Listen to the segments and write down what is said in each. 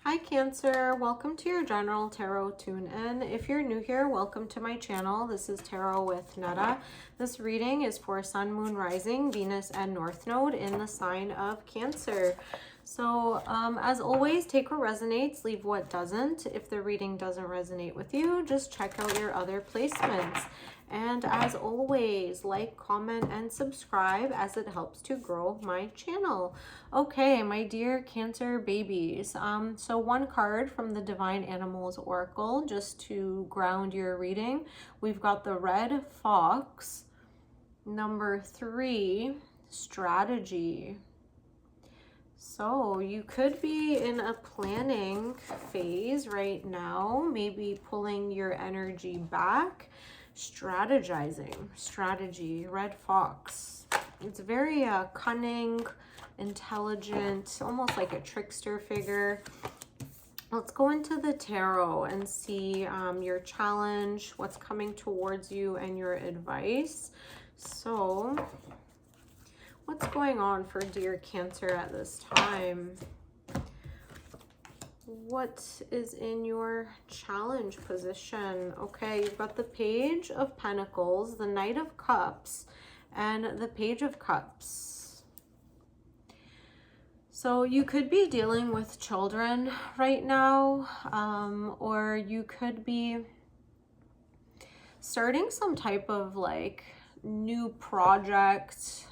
Hi Cancer, welcome to your general tarot tune-in. If you're new here, welcome to my channel. This is Tarot with Netta. This reading is for Sun, Moon, Rising, Venus, and North Node in the sign of Cancer. So as always, take what resonates, leave what doesn't. If the reading doesn't resonate with you, just check out your other placements. And as always, like, comment, and subscribe as it helps to grow my channel. Okay, my dear Cancer babies. So one card from the Divine Animals Oracle, just to ground your reading. We've got the Red Fox. Number 3, Strategy. So you could be in a planning phase right now, maybe pulling your energy back. Strategizing, strategy, Red Fox. It's very cunning, intelligent, almost like a trickster figure. Let's go into the tarot and see your challenge, what's coming towards you, and your advice. So what's going on for dear Cancer at this time? What is in your challenge position? Okay, you've got the Page of Pentacles, the Knight of Cups, and the Page of Cups. So you could be dealing with children right now, or you could be starting some type of like new project.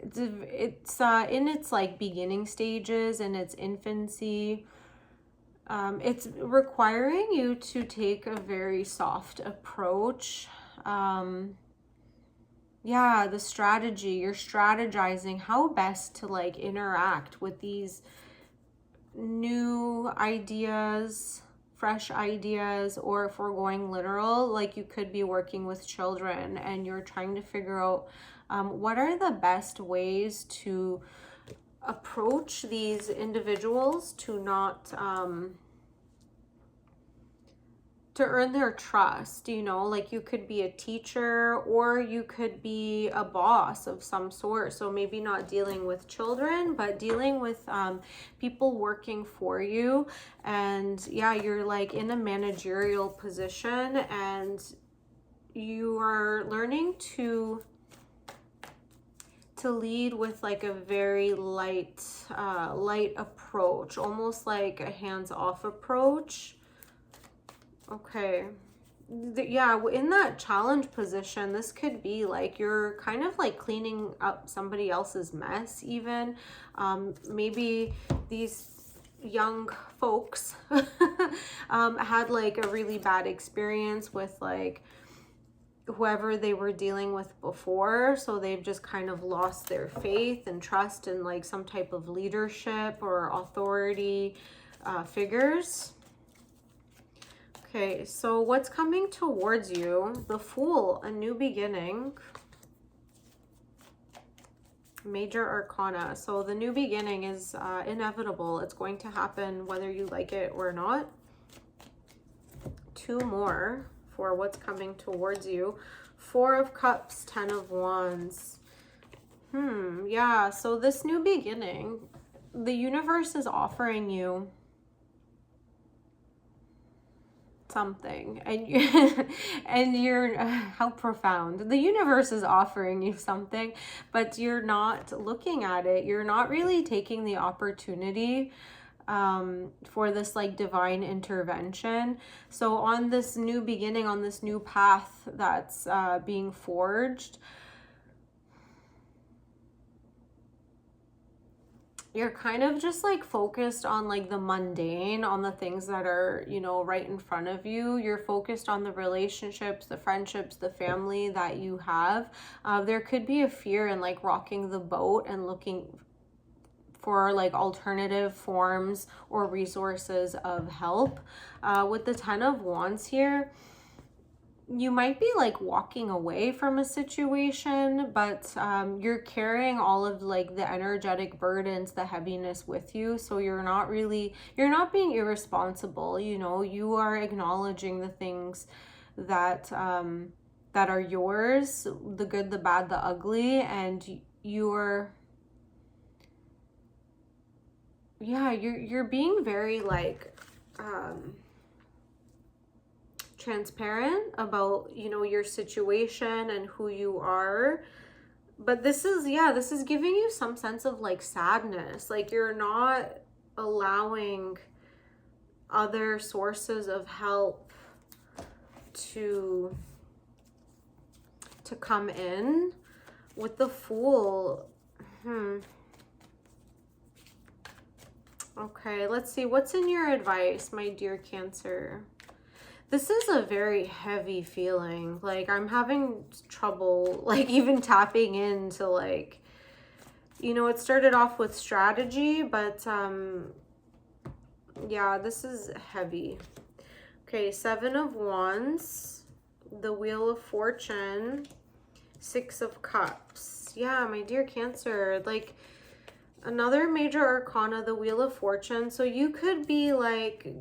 It's in its like beginning stages, in its infancy. It's requiring you to take a very soft approach. Yeah, the strategy, you're strategizing how best to like interact with these new ideas, fresh ideas, or if we're going literal, like you could be working with children and you're trying to figure out what are the best ways to approach these individuals to not to earn their trust. You know, like you could be a teacher or you could be a boss of some sort. So maybe not dealing with children, but dealing with people working for you. And yeah, you're like in a managerial position and you are learning to lead with like a very light approach, almost like a hands-off approach. Okay. Yeah, in that challenge position, this could be like you're kind of like cleaning up somebody else's mess even. Maybe these young folks had like a really bad experience with like whoever they were dealing with before, so they've just kind of lost their faith and trust in like some type of leadership or authority figures. Okay, so what's coming towards you? The Fool, a new beginning. Major Arcana. So the new beginning is inevitable. It's going to happen whether you like it or not. 2 more for what's coming towards you. 4 of Cups, 10 of Wands. Yeah, so this new beginning, the universe is offering you something, and you're how profound. The universe is offering you something, but you're not looking at it. You're not really taking the opportunity for this like divine intervention. So on this new beginning, on this new path that's being forged, you're kind of just like focused on like the mundane, on the things that are, you know, right in front of you. You're focused on the relationships, the friendships, the family that you have. There could be a fear in like rocking the boat and looking for like alternative forms or resources of help. With the 10 of Wands here, you might be like walking away from a situation, but you're carrying all of like the energetic burdens, the heaviness with you. So you're not being irresponsible. You know, you are acknowledging the things that that are yours, the good, the bad, the ugly, and you're yeah, you're being very like transparent about, you know, your situation and who you are. But this is, yeah, this is giving you some sense of like sadness. Like you're not allowing other sources of help to come in. With the Fool. Okay, let's see. What's in your advice, my dear Cancer? This is a very heavy feeling. Like I'm having trouble like even tapping into like, you know, it started off with strategy, but yeah, this is heavy. Okay, 7 of Wands, the Wheel of Fortune, 6 of Cups. Yeah, my dear Cancer, like another major arcana, the Wheel of Fortune. So you could be like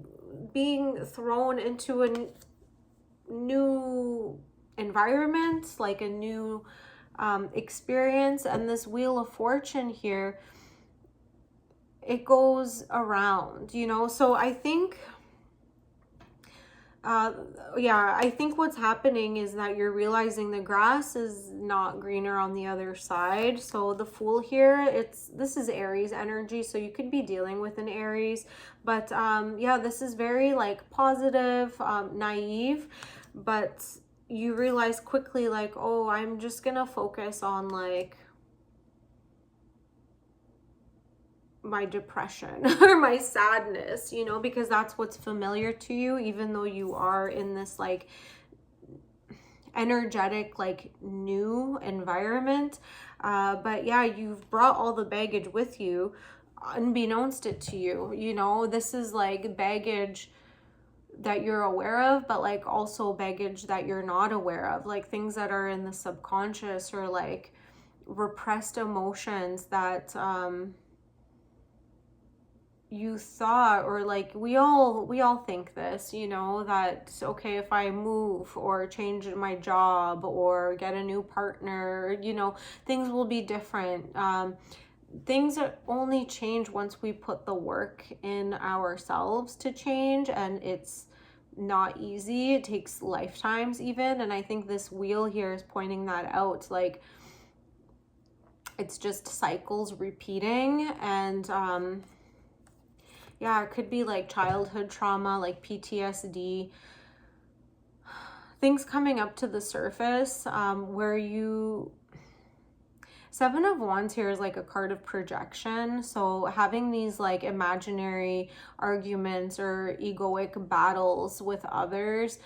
being thrown into a new environment, like a new experience. And this Wheel of Fortune here, it goes around, you know. So I think yeah, I think what's happening is that you're realizing the grass is not greener on the other side. So the Fool here, this is Aries energy, so you could be dealing with an Aries, but yeah, this is very like positive, naive, but you realize quickly like, oh, I'm just gonna focus on like my depression or my sadness, you know, because that's what's familiar to you, even though you are in this like energetic, like new environment. But yeah, you've brought all the baggage with you, unbeknownst it to you, you know. This is like baggage that you're aware of, but like also baggage that you're not aware of, like things that are in the subconscious or like repressed emotions that you thought, or like we all think this, you know, that okay, if I move or change my job or get a new partner, you know, things will be different. Things only change once we put the work in ourselves to change, and it's not easy. It takes lifetimes even, and I think this wheel here is pointing that out. Like it's just cycles repeating, and yeah, it could be like childhood trauma, like PTSD, things coming up to the surface, where you... 7 of Wands here is like a card of projection. So having these like imaginary arguments or egoic battles with others,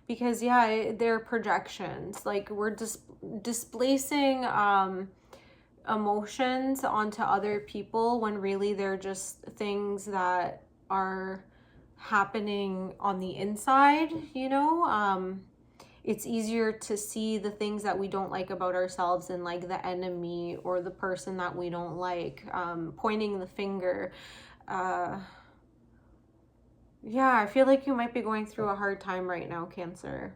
because yeah, they're projections. Like we're just displacing emotions onto other people when really they're just things that are happening on the inside, you know. It's easier to see the things that we don't like about ourselves in like the enemy or the person that we don't like, pointing the finger. Yeah, I feel like you might be going through a hard time right now, Cancer.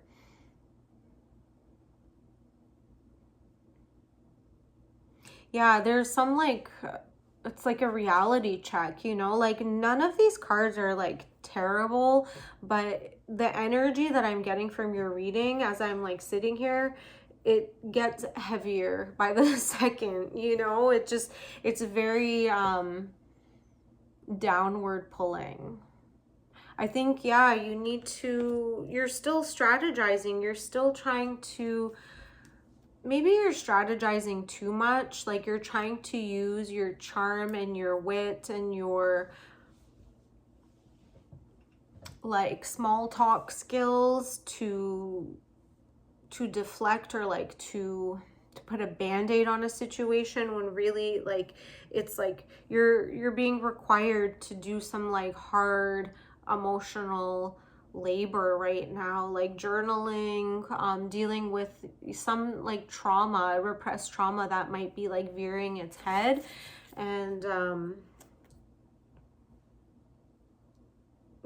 Yeah, there's some like, it's like a reality check, you know, like none of these cards are like terrible, but the energy that I'm getting from your reading as I'm like sitting here, it gets heavier by the second, you know. It's very downward pulling. I think, yeah, you're still strategizing, you're still trying to... maybe you're strategizing too much, like you're trying to use your charm and your wit and your like small talk skills to deflect or like to put a band-aid on a situation, when really like it's like you're being required to do some like hard emotional labor right now, like journaling, dealing with some like trauma, repressed trauma that might be like veering its head. And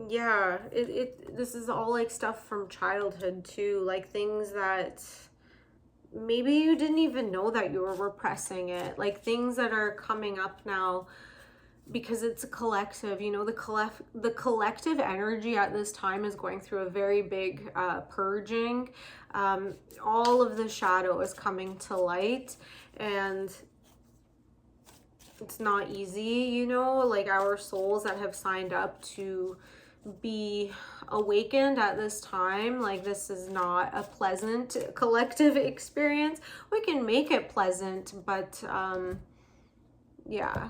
yeah, this is all like stuff from childhood too, like things that maybe you didn't even know that you were repressing it. Like things that are coming up now, because it's a collective, you know, the collective energy at this time is going through a very big purging. All of the shadow is coming to light, and it's not easy, you know, like our souls that have signed up to be awakened at this time, like this is not a pleasant collective experience. We can make it pleasant, but yeah.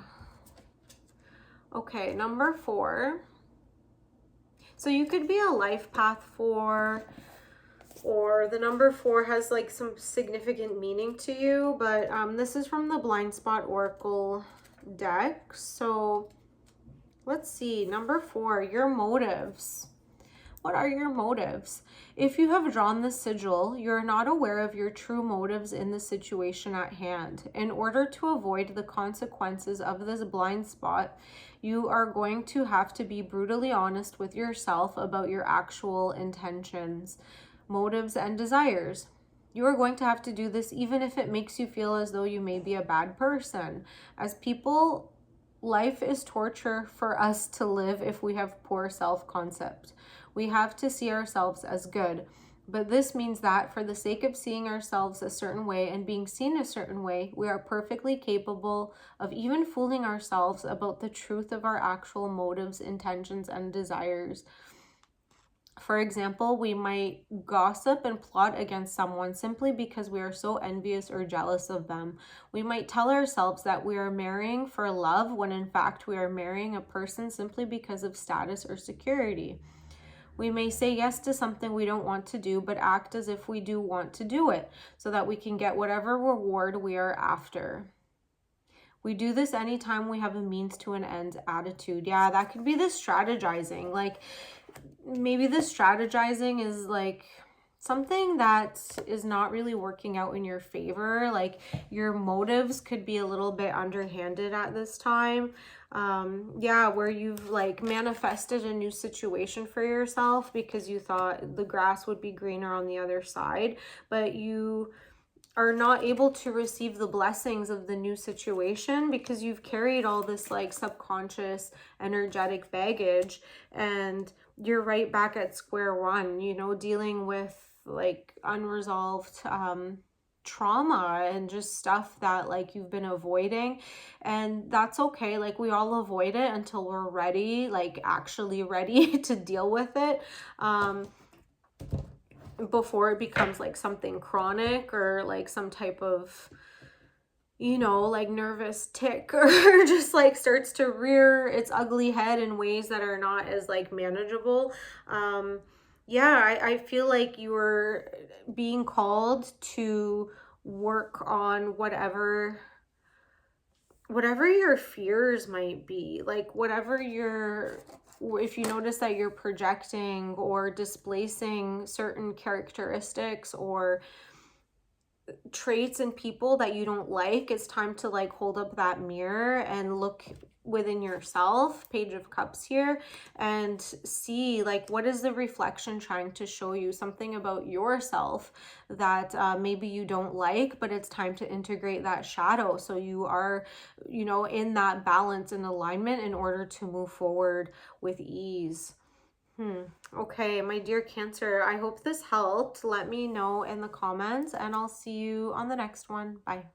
Okay, number 4. So you could be a life path 4, or the number 4 has like some significant meaning to you, but this is from the Blind Spot Oracle deck. So let's see, number 4, your motives. What are your motives? If you have drawn the sigil, you're not aware of your true motives in the situation at hand. In order to avoid the consequences of this blind spot, you are going to have to be brutally honest with yourself about your actual intentions, motives, and desires. You are going to have to do this even if it makes you feel as though you may be a bad person. As people, life is torture for us to live if we have poor self-concept. We have to see ourselves as good. But this means that for the sake of seeing ourselves a certain way and being seen a certain way, we are perfectly capable of even fooling ourselves about the truth of our actual motives, intentions, and desires. For example, we might gossip and plot against someone simply because we are so envious or jealous of them. We might tell ourselves that we are marrying for love when in fact we are marrying a person simply because of status or security. We may say yes to something we don't want to do, but act as if we do want to do it so that we can get whatever reward we are after. We do this anytime we have a means to an end attitude. Yeah, that could be the strategizing. Like maybe the strategizing is like something that is not really working out in your favor. Like your motives could be a little bit underhanded at this time. Yeah, where you've like manifested a new situation for yourself because you thought the grass would be greener on the other side, but you are not able to receive the blessings of the new situation because you've carried all this like subconscious energetic baggage, and you're right back at square one, you know, dealing with like unresolved trauma and just stuff that like you've been avoiding. And that's okay, like we all avoid it until we're ready, like actually ready to deal with it, before it becomes like something chronic or like some type of, you know, like nervous tick or just like starts to rear its ugly head in ways that are not as like manageable. Yeah, I feel like you're being called to work on whatever your fears might be, like whatever if you notice that you're projecting or displacing certain characteristics or traits in people that you don't like, it's time to like hold up that mirror and look within yourself, Page of Cups here, and see like what is the reflection trying to show you, something about yourself that maybe you don't like, but it's time to integrate that shadow so you are, you know, in that balance and alignment in order to move forward with ease. Okay, my dear Cancer, I hope this helped. Let me know in the comments and I'll see you on the next one. Bye.